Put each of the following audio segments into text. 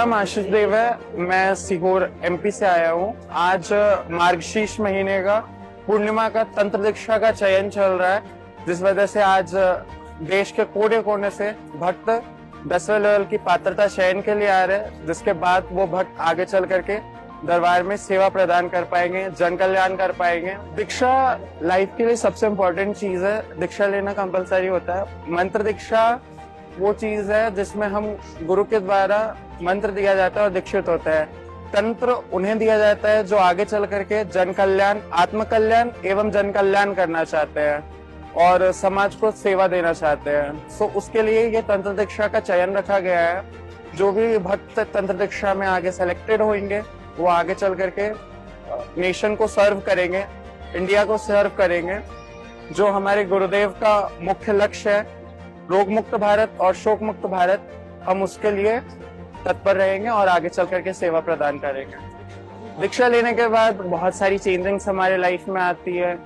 नाम आशीष देव है, मैं सीहोर एमपी से आया हूँ। आज मार्गशीर्ष महीने का पूर्णिमा का तंत्र दीक्षा का चयन चल रहा है, जिस वजह से आज देश के कोने कोने से भक्त 10वें लेवल की पात्रता चयन के लिए आ रहे हैं, जिसके बाद वो भक्त आगे चल करके दरबार में सेवा प्रदान कर पाएंगे, जन कल्याण कर पाएंगे। दीक्षा लाइफ के लिए सबसे इम्पोर्टेंट चीज है, दीक्षा लेना कंपलसरी होता है। मंत्र दीक्षा वो चीज है जिसमें हम गुरु के द्वारा मंत्र दिया जाता है और दीक्षित होता है। तंत्र उन्हें दिया जाता है जो आगे चल करके जन कल्याण, आत्म कल्याण एवं जन कल्याण करना चाहते हैं और समाज को सेवा देना चाहते हैं। सो उसके लिए ये तंत्र दीक्षा का चयन रखा गया है। जो भी भक्त तंत्र दीक्षा में आगे सेलेक्टेड होंगे वो आगे चल करके नेशन को सर्व करेंगे, इंडिया को सर्व करेंगे। जो हमारे गुरुदेव का मुख्य लक्ष्य है, रोग मुक्त भारत और शोक मुक्त भारत, हम उसके लिए तत्पर रहेंगे और आगे चल करके सेवा प्रदान करेंगे। दीक्षा लेने के बाद बहुत सारी चेंजिंग्स हमारे लाइफ में आती है।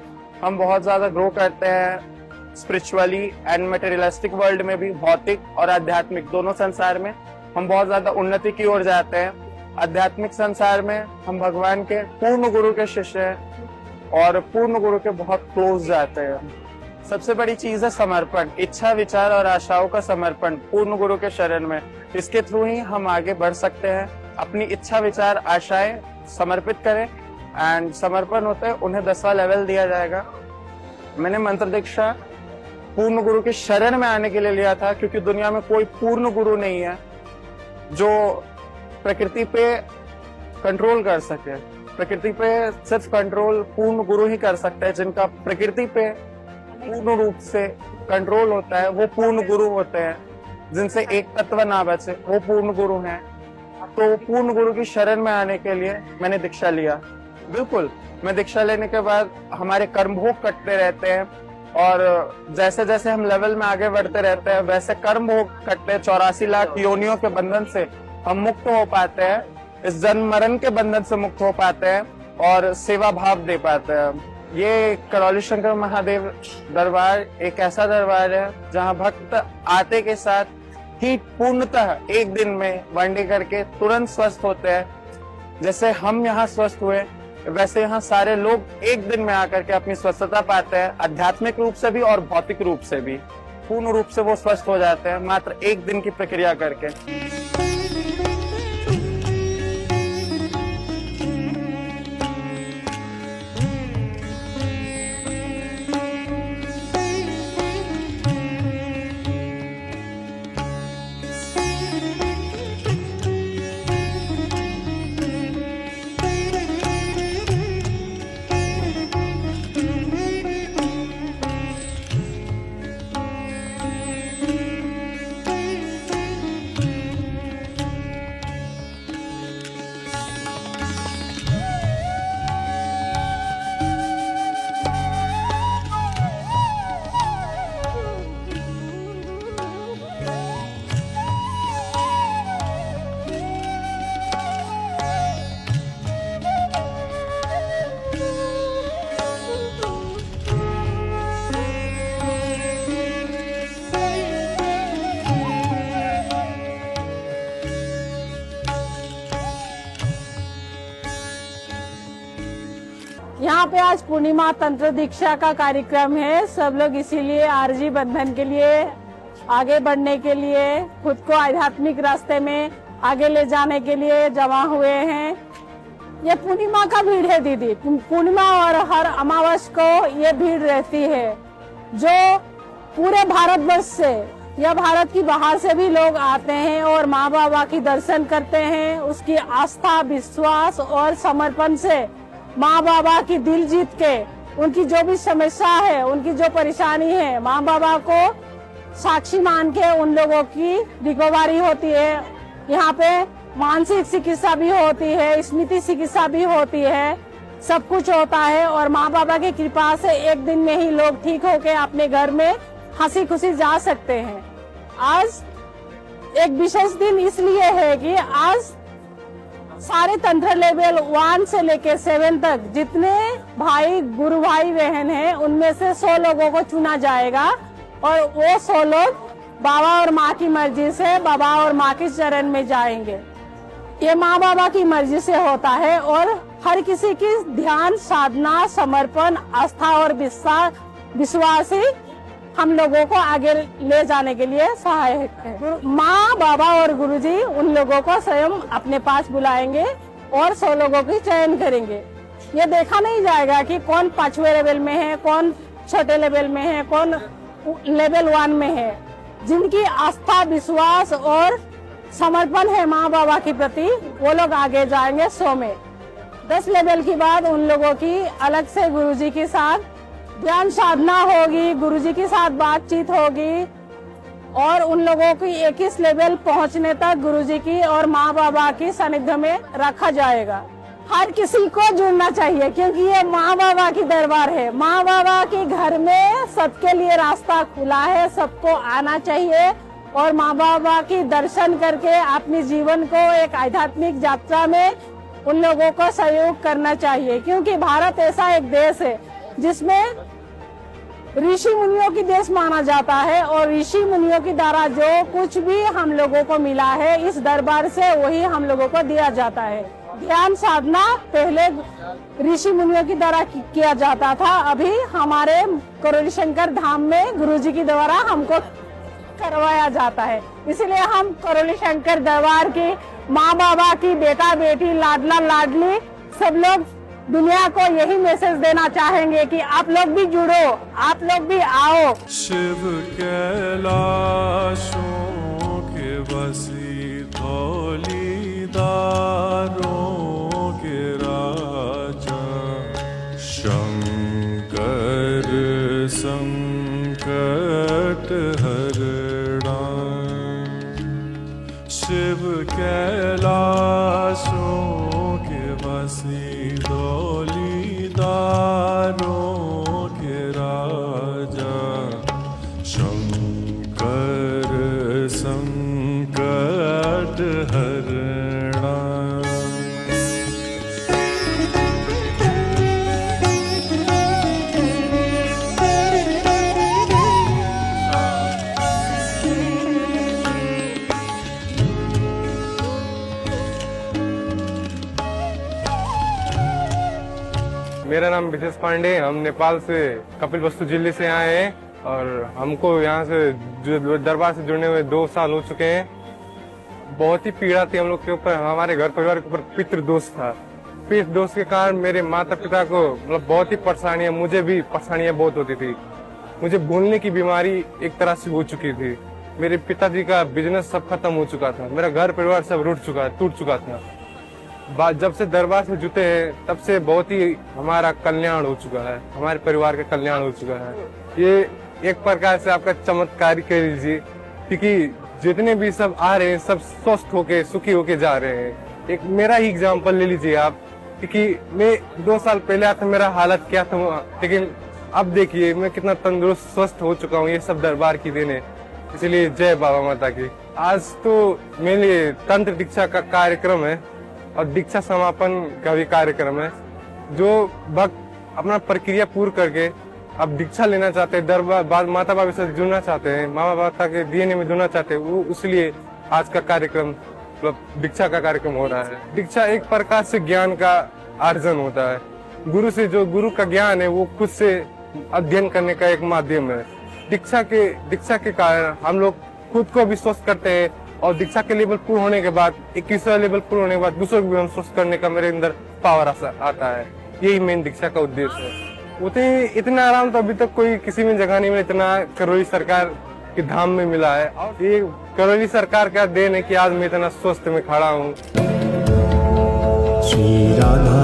हम बहुत ज्यादा ग्रो करते हैं स्पिरिचुअली एंड मटेरियलिस्टिक वर्ल्ड में भी, भौतिक और आध्यात्मिक दोनों संसार में हम बहुत ज्यादा उन्नति की ओर जाते हैं। आध्यात्मिक संसार में हम भगवान के पूर्ण गुरु के शिष्य हैं और पूर्ण गुरु के बहुत क्लोज जाते हैं। सबसे बड़ी चीज है समर्पण, इच्छा विचार और आशाओं का समर्पण पूर्ण गुरु के शरण में। इसके थ्रू ही हम आगे बढ़ सकते हैं। अपनी इच्छा विचार आशाएं समर्पित करें एंड समर्पण होते हैं उन्हें 10वां लेवल दिया जाएगा। मैंने मंत्र दीक्षा पूर्ण गुरु के शरण में आने के लिए लिया था, क्योंकि दुनिया में कोई पूर्ण गुरु नहीं है जो प्रकृति पे कंट्रोल कर सके। प्रकृति पे सिर्फ कंट्रोल पूर्ण गुरु ही कर सकते हैं। जिनका प्रकृति पे पूर्ण रूप से कंट्रोल होता है वो पूर्ण गुरु होते हैं। जिनसे एक तत्व ना बचे वो पूर्ण गुरु हैं। तो पूर्ण गुरु की शरण में आने के लिए मैंने दीक्षा लिया। बिल्कुल, मैं दीक्षा लेने के बाद हमारे कर्म भोग कटते रहते हैं और जैसे जैसे हम लेवल में आगे बढ़ते रहते हैं वैसे कर्म भोग कटते हैं। 84 लाख योनियों के बंधन से हम मुक्त हो पाते हैं, इस जन्म मरण के बंधन से मुक्त हो पाते हैं और सेवा भाव दे पाते हैं। ये करौली शंकर महादेव दरबार एक ऐसा दरबार है जहाँ भक्त आते के साथ ही पूर्णतः एक दिन में वनडे करके तुरंत स्वस्थ होते हैं। जैसे हम यहाँ स्वस्थ हुए वैसे यहाँ सारे लोग एक दिन में आकर के अपनी स्वस्थता पाते हैं, आध्यात्मिक रूप से भी और भौतिक रूप से भी। पूर्ण रूप से वो स्वस्थ हो जाते हैं मात्र एक दिन की प्रक्रिया करके। यहाँ पे आज पूर्णिमा तंत्र दीक्षा का कार्यक्रम है। सब लोग इसीलिए आरजी बंधन के लिए, आगे बढ़ने के लिए, खुद को आध्यात्मिक रास्ते में आगे ले जाने के लिए जमा हुए हैं। ये पूर्णिमा का भीड़ है दीदी, पूर्णिमा और हर अमावस को ये भीड़ रहती है, जो पूरे भारतवर्ष से या भारत की बाहर से भी लोग आते हैं और माँ बाबा की दर्शन करते हैं। उसकी आस्था, विश्वास और समर्पण से माँ बाबा की दिल जीत के, उनकी जो भी समस्या है, उनकी जो परेशानी है, माँ बाबा को साक्षी मान के उन लोगों की रिकवरी होती है। यहाँ पे मानसिक चिकित्सा भी होती है, स्मृति चिकित्सा भी होती है, सब कुछ होता है और माँ बाबा की कृपा से एक दिन में ही लोग ठीक होके अपने घर में हंसी खुशी जा सकते हैं। आज एक विशेष दिन इसलिए है कि आज सारे तंत्र लेवल 1 से लेके 7 तक जितने भाई गुरु भाई बहन हैं उनमें से 100 लोगों को चुना जाएगा और वो 100 लोग बाबा और माँ की मर्जी से बाबा और माँ के चरण में जाएंगे। ये माँ बाबा की मर्जी से होता है और हर किसी की ध्यान, साधना, समर्पण, आस्था और विश्वास ही हम लोगों को आगे ले जाने के लिए सहायक है। माँ बाबा और गुरुजी उन लोगों को स्वयं अपने पास बुलाएंगे और 100 लोगों की चयन करेंगे। ये देखा नहीं जाएगा कि कौन 5वें लेवल में है, कौन छोटे लेवल में है, कौन लेवल 1 में है। जिनकी आस्था, विश्वास और समर्पण है माँ बाबा के प्रति, वो लोग आगे जाएंगे 100 में। 10 लेवल के बाद उन लोगों की अलग से गुरुजी के साथ ध्यान साधना होगी, गुरुजी के साथ बातचीत होगी और उन लोगों की 21 लेवल पहुंचने तक गुरुजी की और माँ बाबा की सानिध्य में रखा जाएगा। हर किसी को जुड़ना चाहिए क्योंकि ये माँ बाबा की दरबार है। माँ बाबा के घर में सबके लिए रास्ता खुला है, सबको आना चाहिए और माँ बाबा की दर्शन करके अपने जीवन को एक आध्यात्मिक यात्रा में उन लोगों को सहयोग करना चाहिए। क्योंकि भारत ऐसा एक देश है जिसमें ऋषि मुनियों की देश माना जाता है और ऋषि मुनियों की द्वारा जो कुछ भी हम लोगों को मिला है इस दरबार से वही हम लोगों को दिया जाता है। ध्यान साधना पहले ऋषि मुनियों की द्वारा किया जाता था, अभी हमारे करौली शंकर धाम में गुरुजी की द्वारा हमको करवाया जाता है। इसलिए हम करौली शंकर दरबार की माँ बाबा की बेटा बेटी, लाडला लाडली सब लोग दुनिया को यही मैसेज देना चाहेंगे कि आप लोग भी जुड़ो, आप लोग भी आओ। शिव कैलाशों के बसी धौलीदारों के राजा, शंकर संकट हरणा। शिव कैलाशों के बसी धौलीदारों के राजा, शंकर संकट हरणा। मेरा नाम विशेष पांडे, हम नेपाल से कपिलवस्तु जिले से आए हैं और हमको यहाँ से दरबार से जुड़ने हुए 2 साल हो चुके हैं। बहुत ही पीड़ा थी हम लोग के ऊपर, हमारे घर परिवार के ऊपर पितृ दोष था। पितृ दोष के कारण मेरे माता पिता को मतलब बहुत ही परेशानियां, मुझे भी परेशानियां बहुत होती थी। मुझे भूलने की बीमारी एक तरह से हो चुकी थी। मेरे पिताजी का बिजनेस सब खत्म हो चुका था, मेरा घर परिवार सब टूट चुका था। जब से दरबार से जुटे हैं तब से बहुत ही हमारा कल्याण हो चुका है, हमारे परिवार का कल्याण हो चुका है। ये एक प्रकार से आपका चमत्कार कह लीजिए, क्योंकि जितने भी सब आ रहे हैं सब स्वस्थ होके सुखी होके जा रहे हैं। एक मेरा ही एग्जांपल ले लीजिए आप, क्योंकि मैं 2 साल पहले आता मेरा हालत क्या था, लेकिन अब देखिए मैं कितना तंदुरुस्त स्वस्थ हो चुका हूँ, ये सब दरबार की देन है। इसलिए जय बाबा माता की। आज तो मेरे तंत्र दीक्षा का कार्यक्रम है और दीक्षा समापन का भी कार्यक्रम है। जो भक्त अपना प्रक्रिया पूर्ण करके अब दीक्षा लेना चाहते हैं, दरबार माता बाबा से जुड़ना चाहते हैं, माँ बाबा के डीएनए में जुड़ना चाहते हैं, वो इसलिए आज का कार्यक्रम मतलब दीक्षा का कार्यक्रम हो रहा है। दीक्षा एक प्रकार से ज्ञान का अर्जन होता है। गुरु से जो गुरु का ज्ञान है वो खुद से अध्ययन करने का एक माध्यम है। दीक्षा के कारण हम लोग खुद को भी स्वस्थ करते हैं और दीक्षा के लेवल पूर्ण होने के बाद 21वां लेवल पूर्ण होने के बाद दूसरों को भी हम स्वस्थ करने का मेरे अंदर पावर आता है। यही मेन दीक्षा का उद्देश्य है। इतना आराम तो अभी तक कोई किसी में जगह नहीं मिला, इतना करौली सरकार के धाम में मिला है। और ये करौली सरकार का देन है कि आज मैं इतना स्वस्थ में खड़ा हूँ। श्री राधा